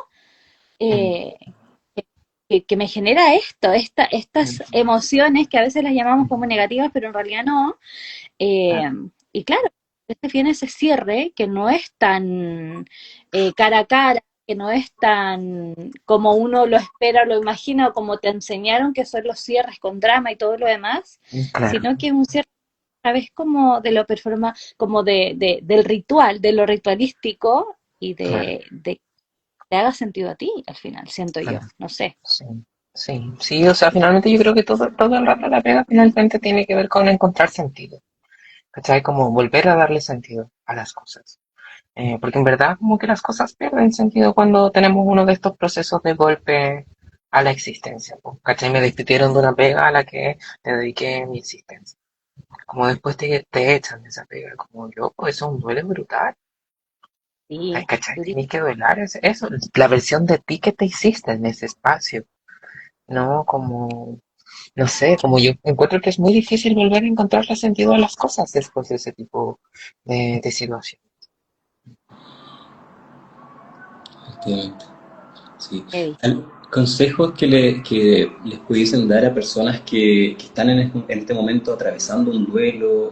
Mm, Eh, que me genera esto, estas mm, emociones que a veces las llamamos como mm. negativas, pero en realidad no. Eh, Claro. y claro, este viene ese cierre que no es tan cara a cara, que no es tan como uno lo espera o lo imagina o como te enseñaron que son los cierres con drama y todo lo demás, Claro, sino que es un cierre a la vez como de lo performa, como del ritual, de lo ritualístico y claro, de que te haga sentido a ti al final, siento yo, claro. no sé. Sí, sí, sí, o sea, finalmente yo creo que todo el rato la pega finalmente tiene que ver con encontrar sentido, ¿cachai? Como volver a darle sentido a las cosas. Porque en verdad como que las cosas pierden sentido cuando tenemos uno de estos procesos de golpe a la existencia, po, ¿cachai? Me despidieron de una pega a la que le dediqué mi existencia. Como después te echan de esa pega, como loco, eso es un duelo brutal. Ay, Sí, ¿cachai? Tienes que velar eso, la versión de ti que te hiciste en ese espacio, ¿no? Como, no sé, como yo encuentro que es muy difícil volver a encontrarle sentido a las cosas después de ese tipo de situación. Efectivamente. Sí. heavy. Consejos que les pudiesen dar a personas que están en este momento atravesando un duelo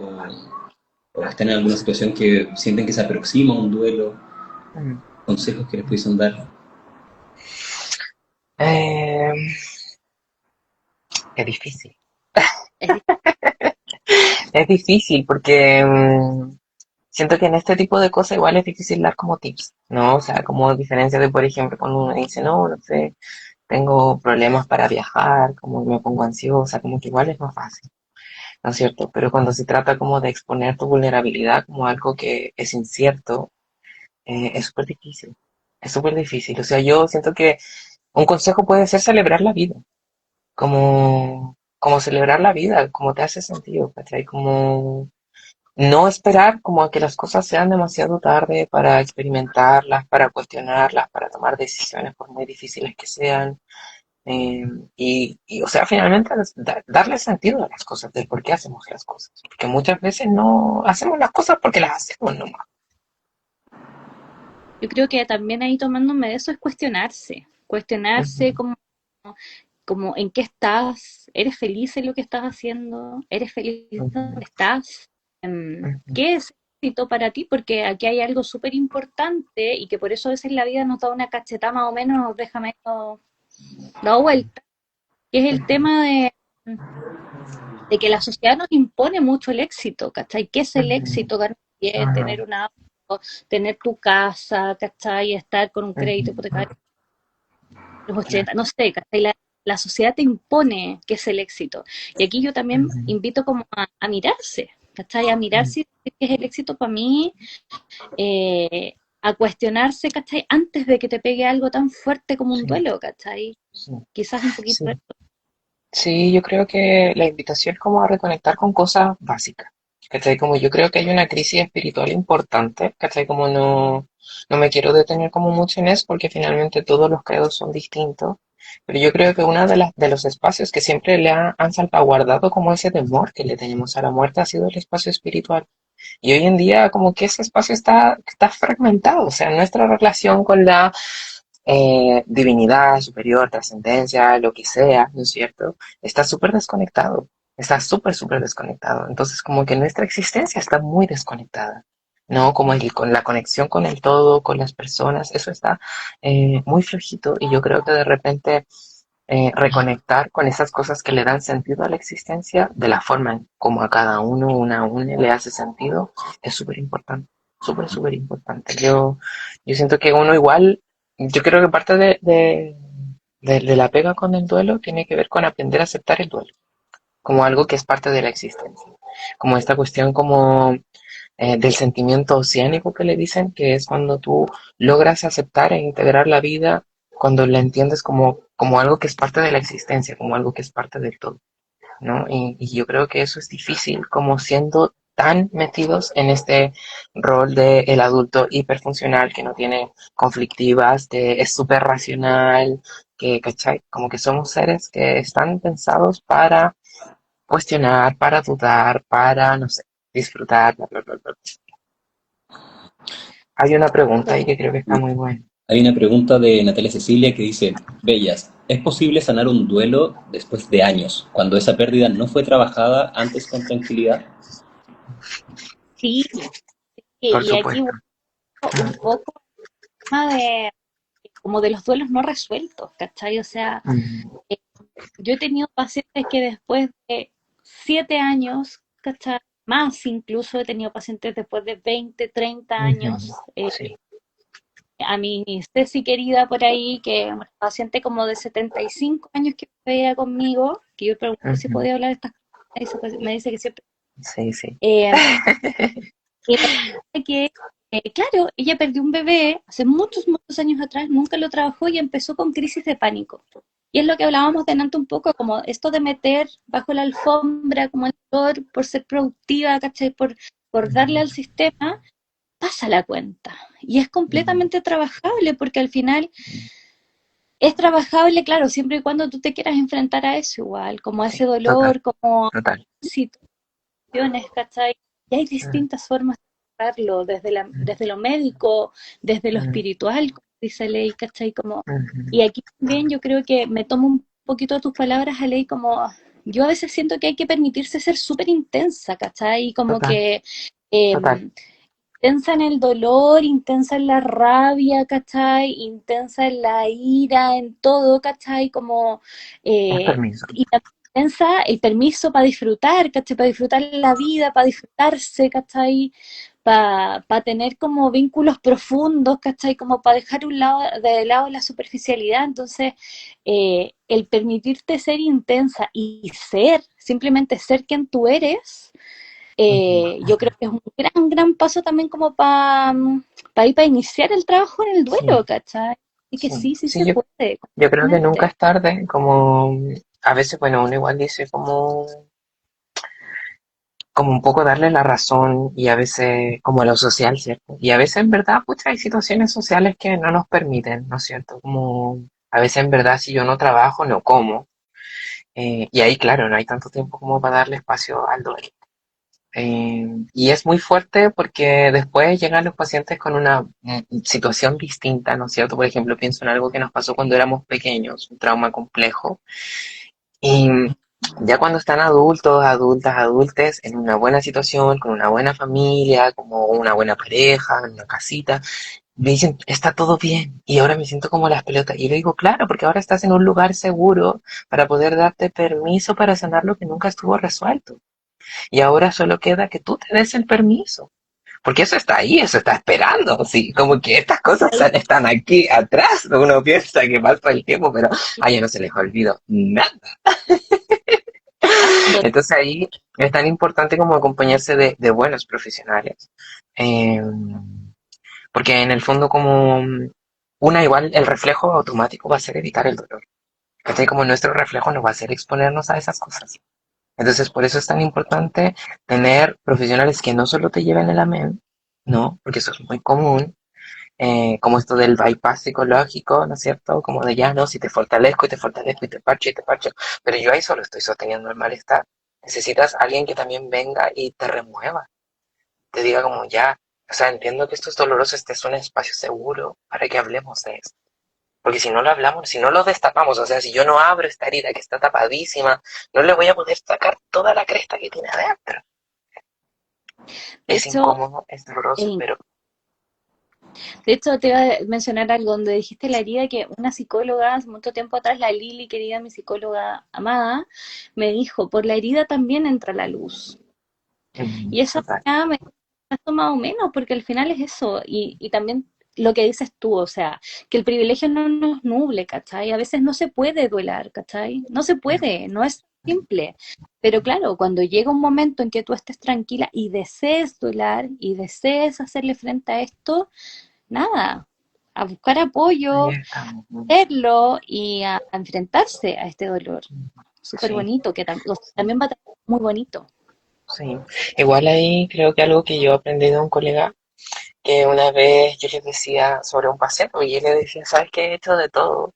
o están en alguna situación que sienten que se aproxima un duelo, Mm. consejos que les pudiesen dar. Eh, es difícil. Es Es difícil porque siento que en este tipo de cosas igual es difícil dar como tips, ¿no? O sea, como a diferencia de, por ejemplo, cuando uno dice, no, no sé, tengo problemas para viajar, como me pongo ansiosa, como que igual es más fácil, ¿no es cierto? Pero cuando se trata como de exponer tu vulnerabilidad como algo que es incierto, es súper difícil. Es súper difícil. O sea, yo siento que un consejo puede ser celebrar la vida, como celebrar la vida, como te hace sentido, ¿cachai? Como no esperar como a que las cosas sean demasiado tarde para experimentarlas, para cuestionarlas, para tomar decisiones por muy difíciles que sean. eh, o sea, finalmente darle sentido a las cosas, del por qué hacemos las cosas. Porque muchas veces no hacemos las cosas porque las hacemos nomás. Yo creo que también ahí tomándome de eso es cuestionarse Ujú, como, como en qué estás, eres feliz en lo que estás haciendo, eres feliz ujú, donde estás. ujú, ¿Qué es éxito para ti? Porque aquí hay algo súper importante y que por eso a veces la vida nos da una cachetada más o menos, nos deja medio dado vuelta, que es el ujú, tema de que la sociedad nos impone mucho el éxito, ¿cachai? ¿Qué es el ujú, éxito? Ganar bien, ajá, tener una tener tu casa, ¿cachai? Estar con un crédito ujú, hipotecario los claro, 80 no sé, ¿cachai? La sociedad te impone qué es el éxito. Y aquí yo también ujú, invito como a mirarse, ¿cachai? A ujú, mirarse qué es el éxito para mí, a cuestionarse, ¿cachai? Antes de que te pegue algo tan fuerte como un sí, duelo, ¿cachai? sí, Quizás un poquito de sí. Sí, yo creo que la invitación es como a reconectar con cosas básicas. ¿Cachai? Como yo creo que hay una crisis espiritual importante, ¿cachai? Como no me quiero detener como mucho en eso porque finalmente todos los credos son distintos. Pero yo creo que uno de los espacios que siempre han salvaguardado como ese temor que le tenemos a la muerte ha sido el espacio espiritual. Y hoy en día como que ese espacio está fragmentado. O sea, nuestra relación con la divinidad superior, trascendencia, lo que sea, ¿no es cierto? Está súper desconectado, está súper, súper desconectado. Entonces, como que nuestra existencia está muy desconectada, ¿no? Como con la conexión con el todo, con las personas, eso está muy flojito y yo creo que de repente reconectar con esas cosas que le dan sentido a la existencia, de la forma en como a cada uno, una a una, le hace sentido, es súper importante, súper, súper importante. Yo siento que uno igual, yo creo que parte de la pega con el duelo tiene que ver con aprender a aceptar el duelo, como algo que es parte de la existencia, como esta cuestión como del sentimiento oceánico que le dicen, que es cuando tú logras aceptar e integrar la vida, cuando la entiendes como algo que es parte de la existencia, como algo que es parte del todo, ¿no? Y yo creo que eso es difícil, como siendo tan metidos en este rol de el adulto hiperfuncional que no tiene conflictivas, que es súper racional, que, ¿cachai? Como que somos seres que están pensados para cuestionar, para dudar, para, no sé, disfrutar, bla, bla, bla, bla. Hay una pregunta ahí que creo que está muy buena. Hay una pregunta de Natalia Cecilia que dice, Bellas, ¿es posible sanar un duelo después de años, cuando esa pérdida no fue trabajada antes con tranquilidad? Sí, Por y aquí supuesto. un poco más de, como de los duelos no resueltos, ¿cachai? O sea, Ujú, eh, yo he tenido pacientes que después de 7 años, ¿cachai? Más incluso he tenido pacientes después de 20, 30 años. ujú. Sí. A mi Ceci querida por ahí, que es una paciente como de 75 años que veía conmigo, que yo pregunto si Ujú. podía hablar de estas cosas, me dice que siempre. Sí, sí. Eh, y me dice que, claro, ella perdió un bebé hace muchos, muchos años atrás, nunca lo trabajó y empezó con crisis de pánico. Y es lo que hablábamos delante un poco, como esto de meter bajo la alfombra como el dolor por ser productiva, ¿cachai? Por darle Ujú, al sistema, pasa la cuenta. Y es ujú. completamente trabajable, porque al final es trabajable, claro, siempre y cuando tú te quieras enfrentar a eso igual, como a ese Sí, total, dolor, como total. situaciones, ¿cachai? Y hay Ujú, distintas formas de tratarlo, desde lo médico, desde lo ujú, espiritual, como dice Ley, ¿cachai? Como, y ujú. aquí también yo creo que me tomo un poquito de tus palabras, Ley, como yo a veces siento que hay que permitirse ser súper intensa, ¿cachai? Y como Total, que total. intensa en el dolor, intensa en la rabia, ¿cachai? Intensa en la ira, en todo, ¿cachai? Como, Es eh, permiso. y también intensa el permiso para disfrutar, ¿cachai? Para disfrutar la vida, para disfrutarse, ¿cachai? Para tener como vínculos profundos, ¿cachai? Como para dejar de lado la superficialidad. Entonces, el permitirte ser intensa y ser, simplemente ser quien tú eres, Ujú, yo ujú. creo que es un gran, gran paso también como para ir para iniciar el trabajo en el duelo, Sí, ¿cachai? Y que sí, sí, sí sí, se yo, puede, yo creo que nunca completamente. es tarde, como a veces, bueno, uno igual dice como un poco darle la razón y a veces como a lo social, ¿cierto? Y a veces en verdad, pues hay situaciones sociales que no nos permiten, ¿no es cierto? Como a veces en verdad si yo no trabajo, no como. Y ahí, claro, no hay tanto tiempo como para darle espacio al duelo. Y es muy fuerte porque después llegan los pacientes con una situación distinta, ¿no es cierto? Por ejemplo, pienso en algo que nos pasó cuando éramos pequeños, un trauma complejo. Y ya cuando están adultos, adultas, adultes, en una buena situación, con una buena familia, como una buena pareja, en una casita, me dicen, está todo bien. Y ahora me siento como las pelotas. Y le digo, claro, porque ahora estás en un lugar seguro para poder darte permiso para sanar lo que nunca estuvo resuelto. Y ahora solo queda que tú te des el permiso. Porque eso está ahí, eso está esperando, sí, como que estas cosas Ahí, están aquí atrás, uno piensa que pasa el tiempo, pero a ellos no se les olvidó nada. to- Entonces ahí es tan importante como acompañarse de buenos profesionales, eh, porque en el fondo como una igual el reflejo automático va a ser evitar el dolor, ¿cachai? Como nuestro reflejo no va a ser exponernos a esas cosas. Entonces, por eso es tan importante tener profesionales que no solo te lleven el amén, ¿no? Porque eso es muy común, como esto del bypass psicológico, ¿no es cierto? Como de ya, no, si te fortalezco y te fortalezco y te parcho, pero yo ahí solo estoy sosteniendo el malestar. Necesitas alguien que también venga y te remueva, te diga como ya, o sea, entiendo que esto es doloroso, este es un espacio seguro para que hablemos de esto. Porque si no lo hablamos, si no lo destapamos, o sea, si yo no abro esta herida que está tapadísima, no le voy a poder sacar toda la cresta que tiene adentro. de Es hecho, incómodo, es doloroso, eh, pero de hecho, te iba a mencionar algo donde dijiste la herida que una psicóloga, hace mucho tiempo atrás, la Lili, querida, mi psicóloga amada, me dijo, por la herida también entra la luz. Y esa total. weá me pasó más o menos, porque al final es eso, y también lo que dices tú, o sea, que el privilegio no nos nuble, ¿cachai? A veces no se puede duelar, ¿cachai? No se puede, no es simple. Pero claro, cuando llega un momento en que tú estés tranquila y desees duelar y desees hacerle frente a esto, nada, a buscar Ahí apoyo, estamos. verlo y a enfrentarse a este dolor. Súper Sí, bonito, que también va a ser muy bonito. sí. Igual ahí creo que algo que yo aprendí de un colega, que una vez yo le decía sobre un paciente, y él le decía, ¿sabes qué? He hecho de todo.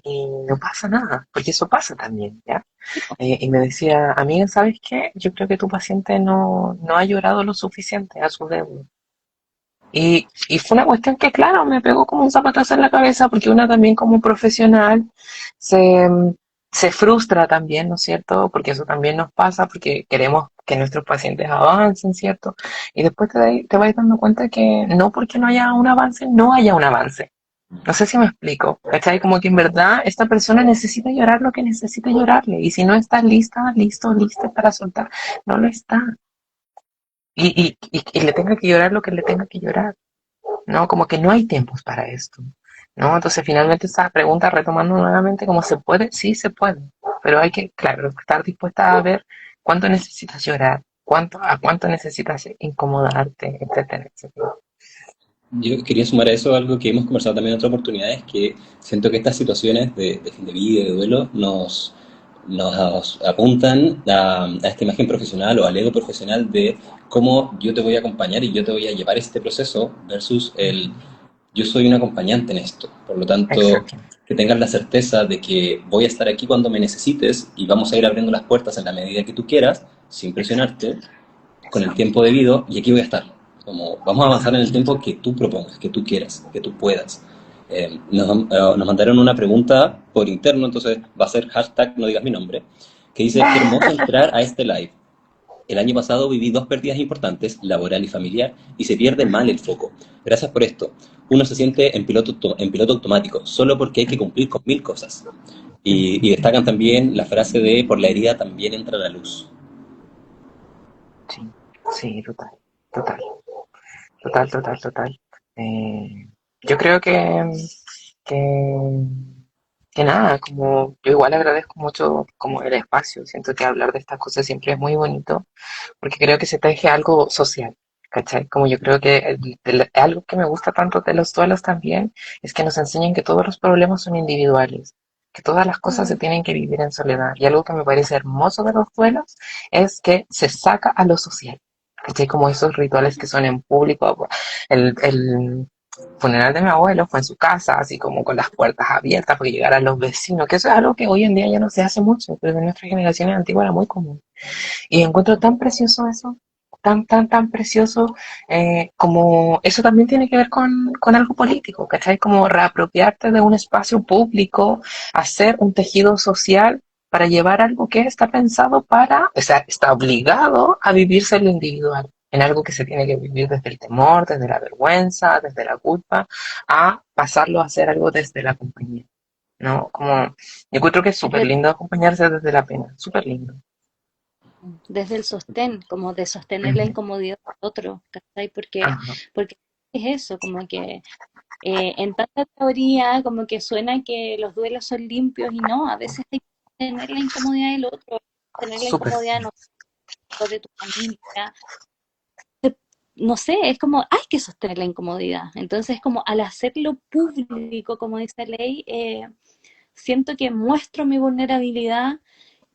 Y no pasa nada, porque eso pasa también, ¿ya? Y me decía, amiga, ¿sabes qué? Yo creo que tu paciente no ha llorado lo suficiente a su deuda. Y fue una cuestión que, claro, me pegó como un zapatazo en la cabeza, porque una también como profesional se, se frustra también, ¿no es cierto? Porque eso también nos pasa, porque queremos que nuestros pacientes avancen, ¿cierto? Y después te vas dando cuenta que no porque no haya un avance, no haya un avance. No sé si me explico. ¿Cachai? Como que en verdad esta persona necesita llorar lo que necesita llorarle. Y si no está lista, listo, lista para soltar, no lo está. Y le tenga que llorar lo que le tenga que llorar. ¿No? Como que no hay tiempos para esto. ¿No? Entonces finalmente esa pregunta retomando nuevamente, ¿cómo se puede? Sí se puede. Pero hay que, claro, estar dispuesta a ver cuánto necesitas llorar, a cuánto necesitas incomodarte, etcétera, etcétera. Yo quería sumar a eso algo que hemos conversado también en otras oportunidades, que siento que estas situaciones de fin de vida y de duelo nos apuntan a esta imagen profesional o al ego profesional de cómo yo te voy a acompañar y yo te voy a llevar este proceso versus el yo soy un acompañante en esto. Por lo tanto, Exacto. que tengas la certeza de que voy a estar aquí cuando me necesites y vamos a ir abriendo las puertas en la medida que tú quieras, sin Exacto. presionarte, con el Exacto. tiempo debido y aquí voy a estar. Como vamos a avanzar en el tiempo que tú propongas, que tú quieras, que tú puedas. Nos mandaron una pregunta por interno, entonces va a ser hashtag no digas mi nombre, que dice, qué hermoso entrar a este live. El año pasado viví dos pérdidas importantes, laboral y familiar, y se pierde mal el foco. Gracias por esto. Uno se siente en piloto automático, solo porque hay que cumplir con mil cosas. Y destacan también la frase de por la herida también entra la luz. Sí, sí, total, total, total, total, total. Eh, yo creo que, que nada, como yo igual agradezco mucho como el espacio, siento que hablar de estas cosas siempre es muy bonito, porque creo que se teje algo social, ¿cachai? Como yo creo que algo que me gusta tanto de los duelos también es que nos enseñan que todos los problemas son individuales, que todas las cosas se Mm. tienen que vivir en soledad. Y algo que me parece hermoso de los duelos es que se saca a lo social. ¿Cachai? Como esos rituales que son en público. El funeral de mi abuelo fue en su casa, así como con las puertas abiertas porque llegaran los vecinos, que eso es algo que hoy en día ya no se hace mucho, pero en nuestras generaciones antiguas era muy común. Y encuentro tan precioso eso, tan, tan, tan precioso, como eso también tiene que ver con algo político, ¿cachai? Como reapropiarte de un espacio público, hacer un tejido social para llevar algo que está pensado para, o sea, está obligado a vivirse en lo individual, en algo que se tiene que vivir desde el temor, desde la vergüenza, desde la culpa, a pasarlo a hacer algo desde la compañía, ¿no? Como, yo encuentro que es súper Desde, lindo acompañarse desde la pena, súper lindo. desde el sostén, como de sostener la Ujú. incomodidad del otro, ¿cachai? Ajá. Porque es eso, como que en tanta teoría, como que suena que los duelos son limpios y no, a veces hay que tener la incomodidad del otro, tener la Súper. incomodidad no solo de tu familia, no sé, es como hay que sostener la incomodidad. Entonces, como al hacerlo público, como dice la ley, siento que muestro mi vulnerabilidad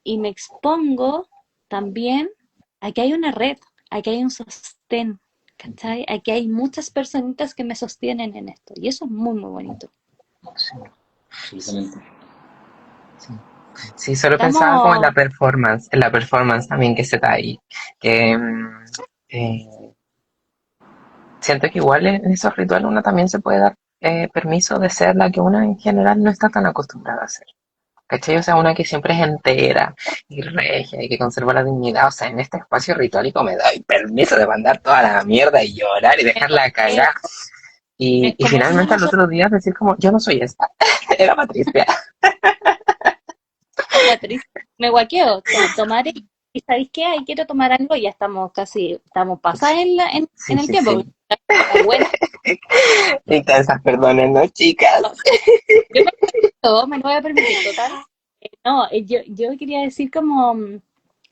y me expongo también a que hay una red, a que hay un sostén, ¿cachai? A que hay muchas personitas que me sostienen en esto. Y eso es muy, muy bonito. Sí, Absolutamente. sí. Sí, solo pensaba como Estamos, en la performance también que se da ahí. Que eh, siento que igual en esos rituales uno también se puede dar permiso de ser la que uno en general no está tan acostumbrada a ser. ¿Cachai? O sea, una que siempre es entera y regia y que conserva la dignidad. O sea, en este espacio ritualico me doy permiso de mandar toda la mierda y llorar y dejarla cagar. es Y como somos finalmente al nosotros, otro día decir como, yo no soy esta, era Patricia. Patricia. Me guaqueo, tomar y ¿sabéis qué? Ahí quiero tomar algo y ya estamos casi, estamos pasadas Sí, en el sí, tiempo. sí. Está buena. Intensas, perdonen, ¿no, chicas? No, sí, yo me, me lo voy a permitir, total. No, yo quería decir como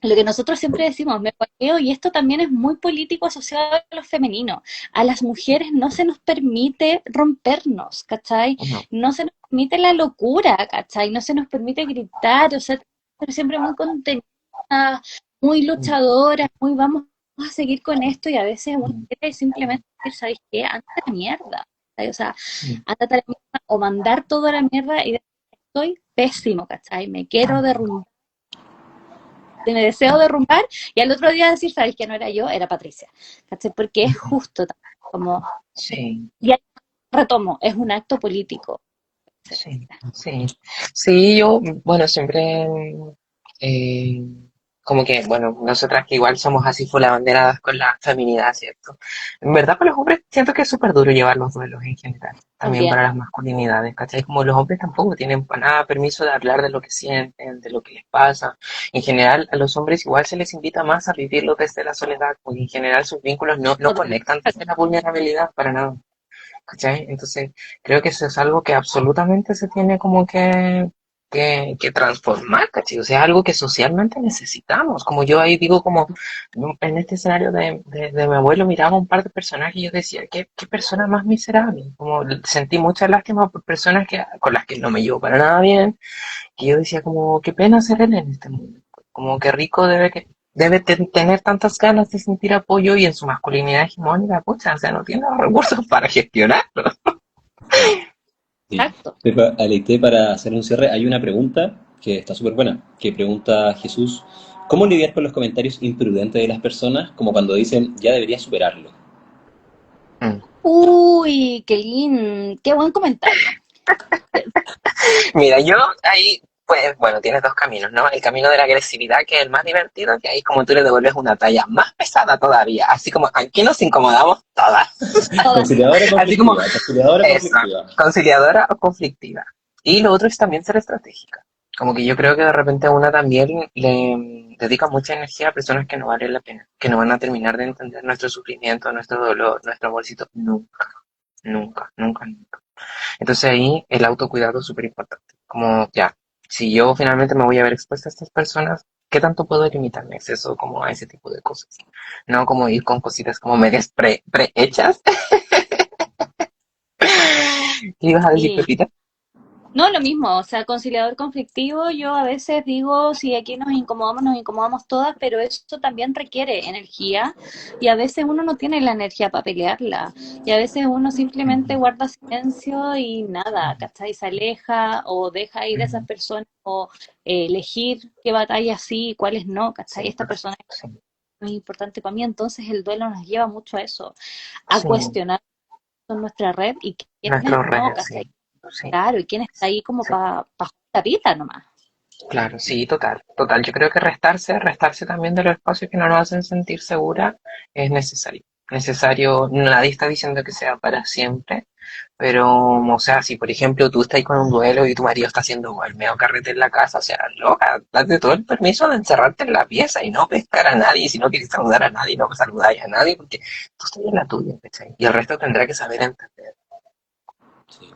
lo que nosotros siempre decimos, me cuarteo, y esto también es muy político asociado a lo femenino. A las mujeres no se nos permite rompernos, ¿cachai? No. No se nos permite la locura, ¿cachai? No se nos permite gritar, o sea, ser siempre muy contenidas, muy luchadoras, muy vamos a seguir con esto, y a veces uno quiere simplemente decir, ¿sabes qué? Anda a la mierda. ¿Cachai? O sea, Sí. ándate a la mierda, o mandar todo a la mierda y decir, estoy pésimo, ¿cachai? Me quiero derrumbar, me deseo derrumbar, y al otro día decir, ¿sabes que no era yo? Era Patricia, ¿cachai? Porque es justo como, Sí, y ahí retomo, es un acto político. sí, sí. Sí, yo, bueno, siempre como que, bueno, nosotras que igual somos así full abanderadas con la feminidad, ¿cierto? En verdad, para los hombres siento que es súper duro llevar los duelos en general, también También. para las masculinidades, ¿cachai? Como los hombres tampoco tienen para nada permiso de hablar de lo que sienten, de lo que les pasa. En general, a los hombres igual se les invita más a vivirlo desde la soledad, porque en general sus vínculos no conectan desde la vulnerabilidad para nada, ¿cachai? Entonces, creo que eso es algo que absolutamente se tiene como que transformar, ¿cachai? O sea, algo que socialmente necesitamos. Como yo ahí digo, como en este escenario de mi abuelo, miraba un par de personajes y yo decía, ¿qué persona más miserable? Como sentí mucha lástima por personas con las que no me llevo para nada bien, que yo decía, como, qué pena ser él en este mundo. Como que rico tener tantas ganas de sentir apoyo y en su masculinidad hegemónica, pucha, o sea, no tiene los recursos para gestionarlo. Claro. Sí. Exacto. Pepa, Aleité, para hacer un cierre, hay una pregunta que está súper buena, que pregunta Jesús, ¿cómo lidiar con los comentarios imprudentes de las personas, como cuando dicen, ya deberías superarlo? Mm. Uy, qué lindo, qué buen comentario. Mira, yo ahí, pues, bueno, tienes dos caminos, ¿no? El camino de la agresividad, que es el más divertido, que ahí como tú le devuelves una talla más pesada todavía, así como aquí nos incomodamos todas, Todas. Conciliadora así como conflictiva, conciliadora esa, conflictiva. conciliadora o conflictiva. Y lo otro es también ser estratégica. Como que yo creo que de repente una también le dedica mucha energía a personas que no valen la pena, que no van a terminar de entender nuestro sufrimiento, nuestro dolor, nuestro amorcito, nunca, nunca, nunca, nunca. Entonces ahí el autocuidado es súper importante. Como ya, si yo finalmente me voy a ver expuesta a estas personas, ¿qué tanto puedo limitar mi acceso como a ese tipo de cosas? No como ir con cositas como medias prehechas. ¿Qué ibas a decir, Sí. Pepita? No, lo mismo, o sea, conciliador conflictivo, yo a veces digo, si aquí nos incomodamos todas, pero eso también requiere energía y a veces uno no tiene la energía para pelearla y a veces uno simplemente guarda silencio y nada, ¿cachai? Se aleja o deja ir a esas personas o elegir qué batallas sí y cuáles no, ¿cachai? Sí, Esta persona sí, es muy importante para mí, entonces el duelo nos lleva mucho a eso, a sí, cuestionar con nuestra red y quiénes nuestros no, redes, ¿cachai? sí, sí, Claro, y quién está ahí como sí. para la pita nomás. Claro, sí, total, total. Yo creo que restarse también de los espacios que no nos hacen sentir segura es necesario. Necesario, nadie está diciendo que sea para siempre, pero, o sea, si por ejemplo tú estás ahí con un duelo y tu marido está haciendo el medio carrete en la casa, o sea, loca, date todo el permiso de encerrarte en la pieza y no pescar a nadie, si no quieres saludar a nadie, no saludáis a nadie, porque tú estás en la tuya, ¿cachai? Y el resto tendrá que saber entender. Sí.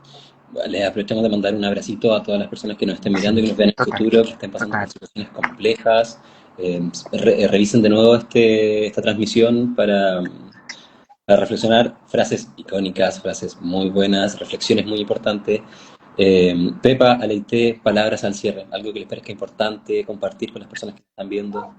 Vale, aprovechamos de mandar un abracito a todas las personas que nos estén mirando y que nos Sí, vean en el total, futuro, que estén pasando por total. situaciones complejas. Revisen de nuevo esta transmisión para reflexionar frases icónicas, frases muy buenas, reflexiones muy importantes. Pepa, Aleité, palabras al cierre, algo que les parezca importante compartir con las personas que están viendo.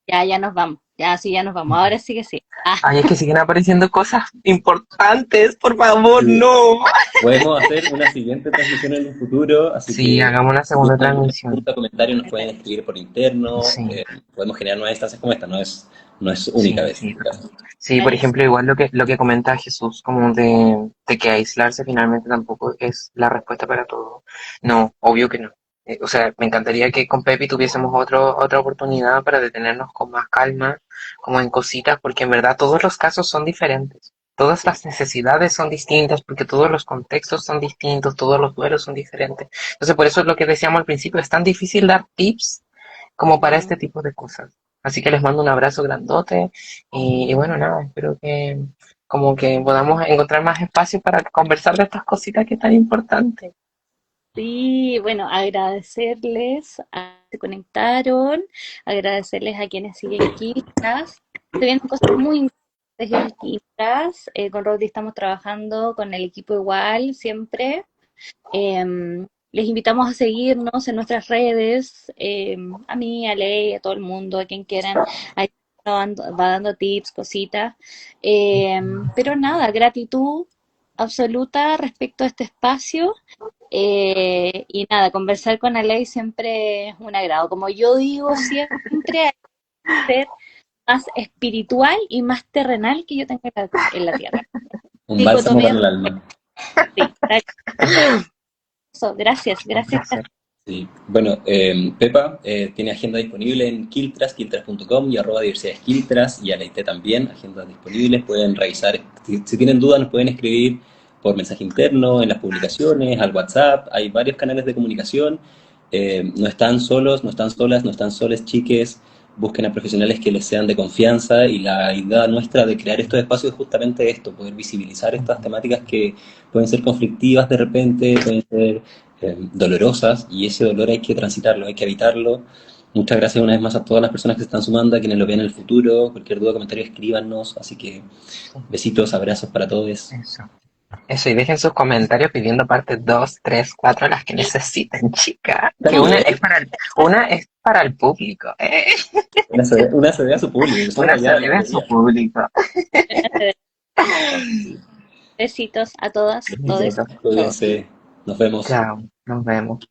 Ya, ya nos vamos. Ya, sí, ya nos vamos. Ahora sí que sí. Ah, Ay, es que siguen apareciendo cosas importantes, por favor, Sí. no. Podemos hacer una siguiente transmisión en un futuro, así Sí, que hagamos una si segunda tienen alguna transmisión. pregunta o comentario nos pueden escribir por interno, Sí, podemos generar nuevas instancias como esta, no es única sí, vez. sí, total. Sí, por ejemplo, igual lo que comenta Jesús, como de que aislarse finalmente tampoco es la respuesta para todo. No, obvio que no. O sea, me encantaría que con Pepi tuviésemos otra oportunidad para detenernos con más calma, como en cositas, porque en verdad todos los casos son diferentes. Todas las necesidades son distintas, porque todos los contextos son distintos, todos los duelos son diferentes. Entonces, por eso es lo que decíamos al principio, es tan difícil dar tips como para mm, este tipo de cosas. Así que les mando un abrazo grandote y bueno, nada, espero que como que podamos encontrar más espacio para conversar de estas cositas que es tan importantes. sí, bueno, agradecerles a que se conectaron, agradecerles a quienes siguen Quizás. Se vienen cosas muy interesantes en Quizás. Con Rodri estamos trabajando con el equipo igual, siempre. Les invitamos a seguirnos en nuestras redes, a mí, a Ley, a todo el mundo, a quien quieran. Ahí va dando tips, cositas. Pero nada, gratitud absoluta respecto a este espacio. Y nada, conversar con Alei siempre es un agrado. Como yo digo siempre, hay que ser más espiritual y más terrenal que yo tenga en la tierra. Un bálsamo Dicotomía, para el alma. sí. Eso, gracias, Un gracias. placer. Sí. Bueno, Pepa tiene agenda disponible en Quiltras, quiltras.com y @diversidadesquiltras y a la IT también, agendas disponibles, pueden revisar, si tienen dudas nos pueden escribir por mensaje interno, en las publicaciones, al WhatsApp, hay varios canales de comunicación, no están solos, no están solas, no están soles, chiques, busquen a profesionales que les sean de confianza y la idea nuestra de crear estos espacios es justamente esto, poder visibilizar estas temáticas que pueden ser conflictivas de repente, pueden ser dolorosas y ese dolor hay que transitarlo, hay que evitarlo. Muchas gracias una vez más a todas las personas que se están sumando, a quienes lo vean en el futuro. Cualquier duda o comentario escríbanos. Así que besitos, abrazos para todos. Eso. Eso, y dejen sus comentarios pidiendo parte 2, 3, 4, las que necesiten, chicas. Que También, una es para el público, una se ve a su público, somos una se allá de la debe a su galería. público. Besitos a todas, todos. Besitos. Cuídense, nos vemos. Chao, nos vemos.